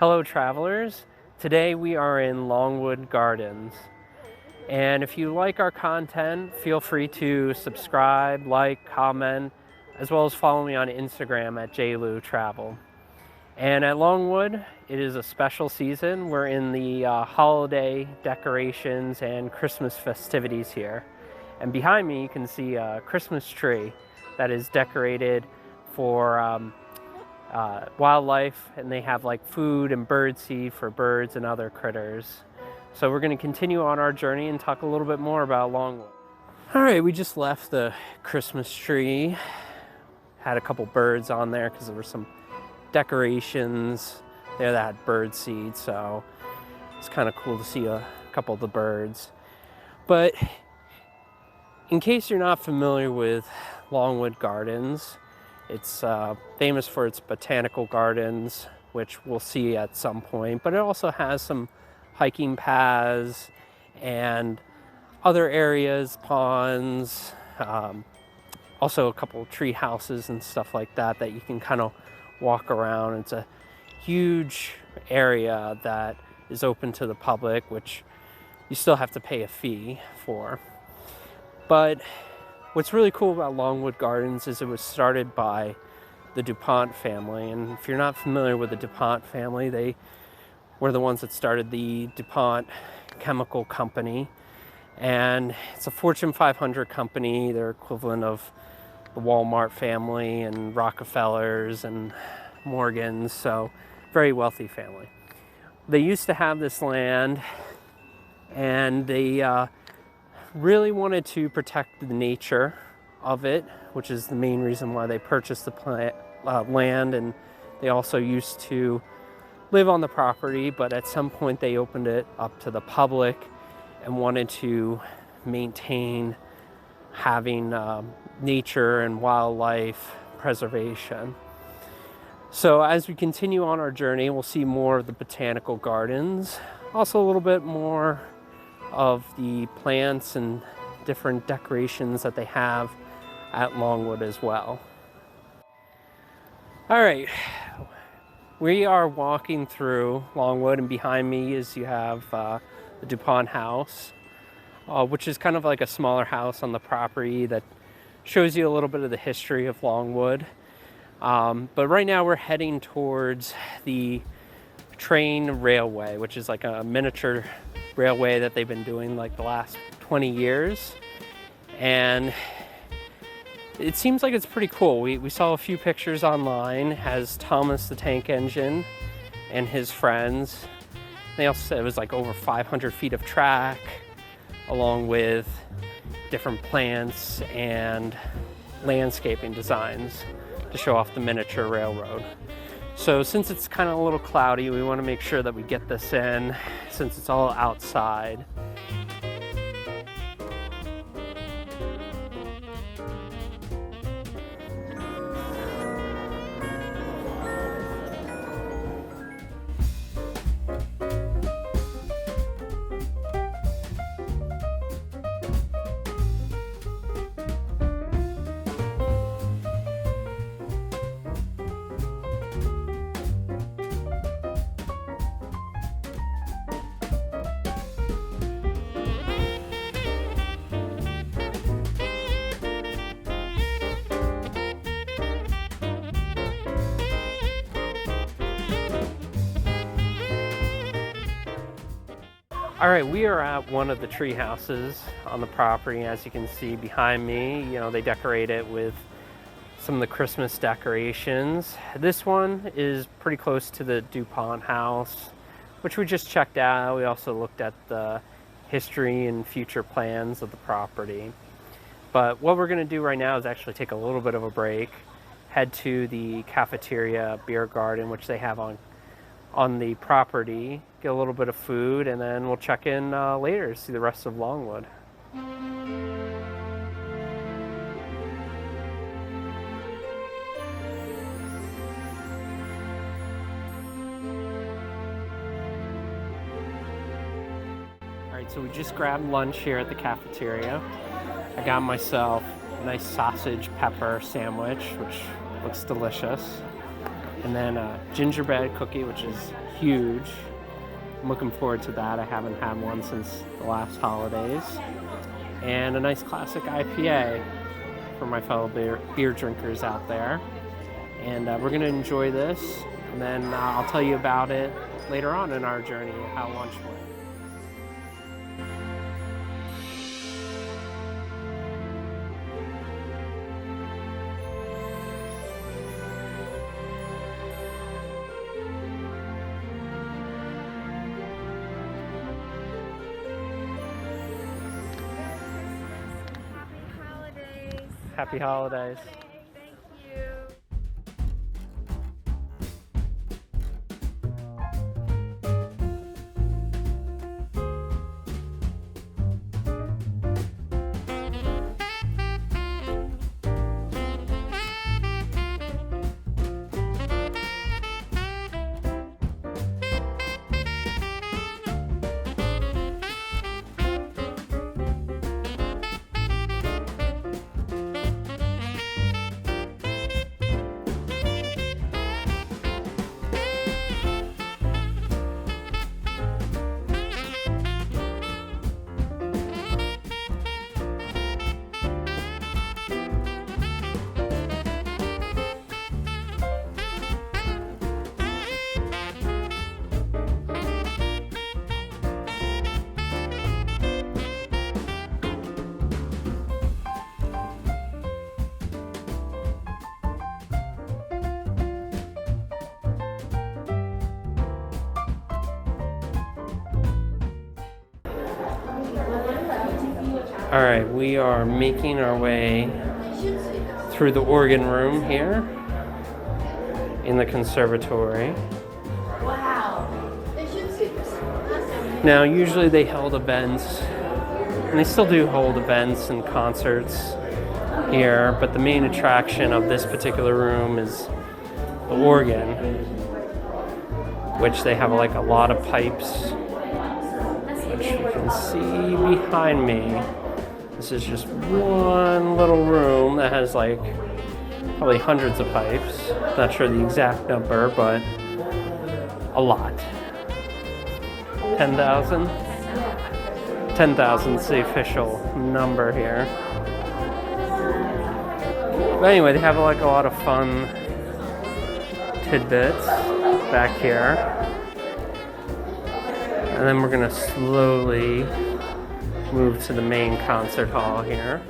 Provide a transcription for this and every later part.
Hello travelers, today we are in Longwood Gardens, and if you like our content, feel free to subscribe, like, comment, as well as follow me on Instagram at jlutravel. And at Longwood, it is a special season. We're in the holiday decorations and Christmas festivities here. And behind me you can see a Christmas tree that is decorated for wildlife, and they have like food and bird seed for birds and other critters. So we're going to continue on our journey and talk a little bit more about Longwood. All right, we just left the Christmas tree. Had a couple birds on there because there were some decorations there that had bird seed, so it's kind of cool to see a couple of the birds. But in case you're not familiar with Longwood Gardens, it's famous for its botanical gardens, which we'll see at some point, but it also has some hiking paths and other areas, ponds, also a couple of tree houses and stuff like that that you can kind of walk around. It's a huge area that is open to the public, which you still have to pay a fee for. But what's really cool about Longwood Gardens is it was started by the DuPont family. And if you're not familiar with the DuPont family, they were the ones that started the DuPont chemical company. And it's a Fortune 500 company. They're equivalent of the Walmart family and Rockefellers and Morgans, so very wealthy family. They used to have this land, and they really wanted to protect the nature of it, which is the main reason why they purchased the land, and they also used to live on the property, but at some point they opened it up to the public and wanted to maintain having nature and wildlife preservation. So as we continue on our journey, we'll see more of the botanical gardens, also a little bit more of the plants and different decorations that they have at Longwood as well. All right, we are walking through Longwood, and behind me is you have the DuPont house, which is kind of like a smaller house on the property that shows you a little bit of the history of Longwood. But right now we're heading towards the train railway, which is like a miniature railway that they've been doing like the last 20 years. And it seems like it's pretty cool. We saw a few pictures online. It has Thomas the Tank Engine and his friends. They also said it was like over 500 feet of track, along with different plants and landscaping designs to show off the miniature railroad. So since it's kind of a little cloudy, we want to make sure that we get this in since it's all outside. All right, we are at one of the tree houses on the property. As you can see behind me, they decorate it with some of the Christmas decorations. This one is pretty close to the DuPont house, which we just checked out. We also looked at the history and future plans of the property. But what we're going to do right now is actually take a little bit of a break, head to the cafeteria beer garden, which they have on the property, get a little bit of food, and then we'll check in later to see the rest of Longwood. All right, so we just grabbed lunch here at the cafeteria. I got myself a nice sausage pepper sandwich, which looks delicious. And then a gingerbread cookie, which is huge. I'm looking forward to that. I haven't had one since the last holidays. And a nice classic IPA for my fellow beer drinkers out there. And we're going to enjoy this, and then I'll tell you about it later on in our journey, how lunch went. Happy holidays. Thank you. All right, we are making our way through the organ room here in the conservatory. Wow. Now, usually they held events, and they still do hold events and concerts here, but the main attraction of this particular room is the organ, which they have like a lot of pipes, which you can see behind me. This is just one little room that has like probably hundreds of pipes. Not sure the exact number, but a lot. 10,000? 10,000 is the official number here. But anyway, they have like a lot of fun tidbits back here. And then we're gonna slowly move to the main concert hall here.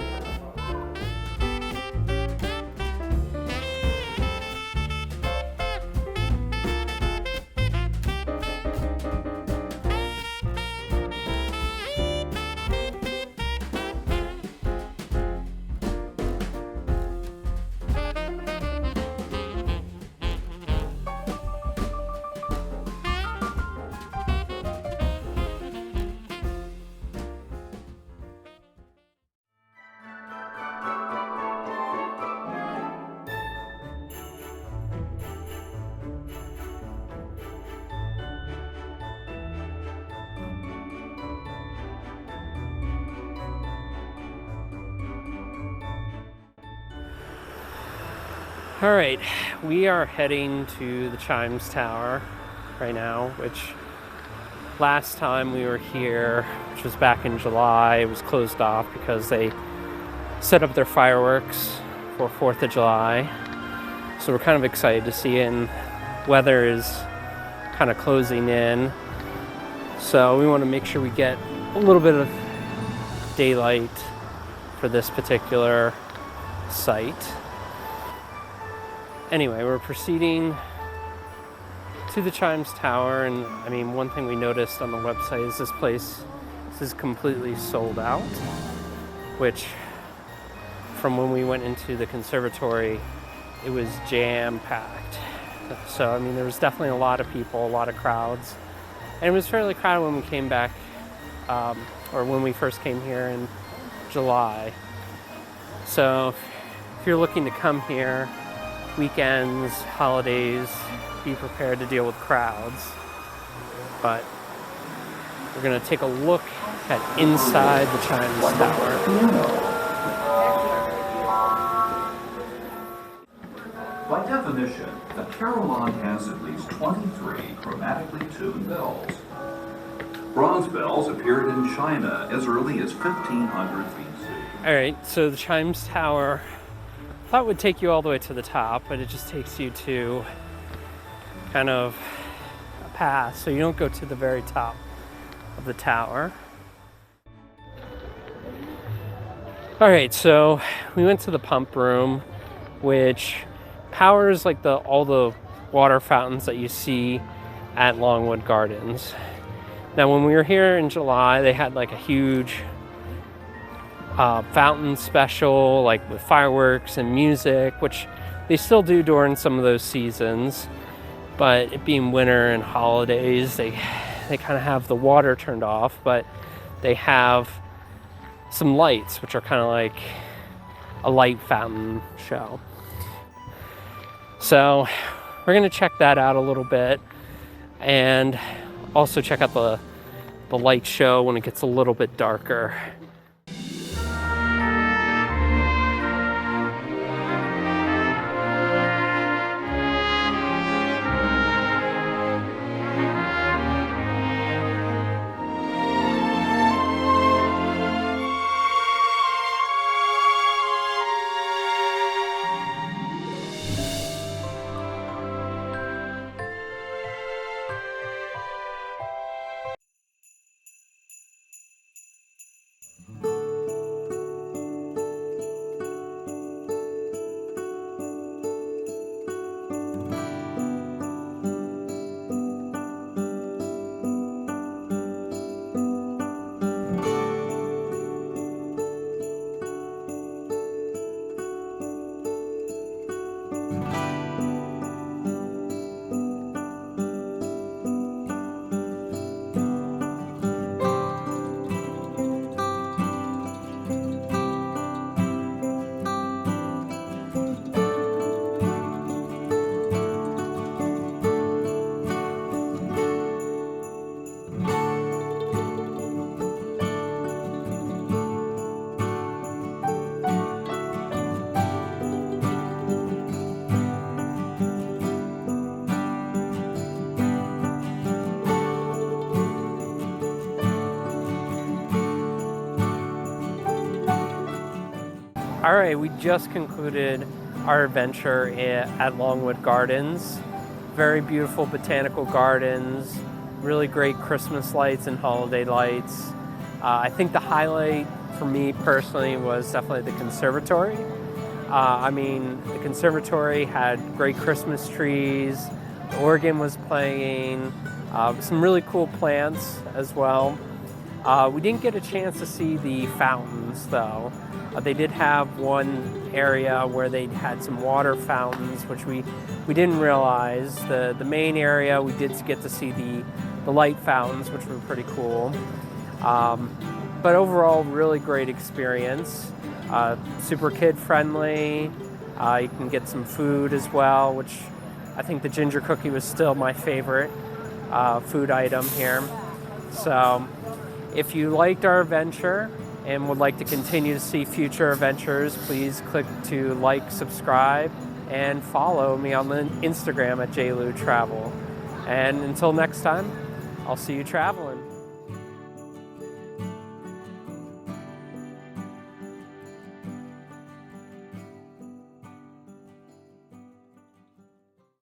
All right, we are heading to the Chimes Tower right now, which last time we were here, which was back in July, it was closed off because they set up their fireworks for 4th of July. So we're kind of excited to see it, and weather is kind of closing in. So we want to make sure we get a little bit of daylight for this particular site. Anyway, we're proceeding to the Chimes Tower, and I mean, one thing we noticed on the website is this is completely sold out, which from when we went into the conservatory, it was jam-packed. So, I mean, there was definitely a lot of people, a lot of crowds, and it was fairly crowded when we came back, or when we first came here in July. So, if you're looking to come here, weekends, holidays, be prepared to deal with crowds. But we're going to take a look at inside the Chimes Tower. By definition, a carillon has at least 23 chromatically tuned bells. Bronze bells appeared in China as early as 1500 BC. All right, so the Chimes Tower, I thought would take you all the way to the top, but it just takes you to kind of a path, so you don't go to the very top of the tower. All right, so we went to the pump room, which powers like all the water fountains that you see at Longwood Gardens. Now, when we were here in July, they had like a huge fountain special, like with fireworks and music, which they still do during some of those seasons. But it being winter and holidays, they kind of have the water turned off, but they have some lights, which are kind of like a light fountain show. So we're gonna check that out a little bit, and also check out the light show when it gets a little bit darker. All right, we just concluded our adventure at Longwood Gardens. Very beautiful botanical gardens, really great Christmas lights and holiday lights. I think the highlight for me personally was definitely the Conservatory. The Conservatory had great Christmas trees, the organ was playing, some really cool plants as well. We didn't get a chance to see the fountains though. They did have one area where they had some water fountains, which we didn't realize. The main area, we did get to see the light fountains, which were pretty cool. But overall, really great experience. Super kid friendly. You can get some food as well, which I think the ginger cookie was still my favorite food item here. So if you liked our adventure and would like to continue to see future adventures, please click to like, subscribe, and follow me on the Instagram at JLouTravel. And until next time, I'll see you traveling.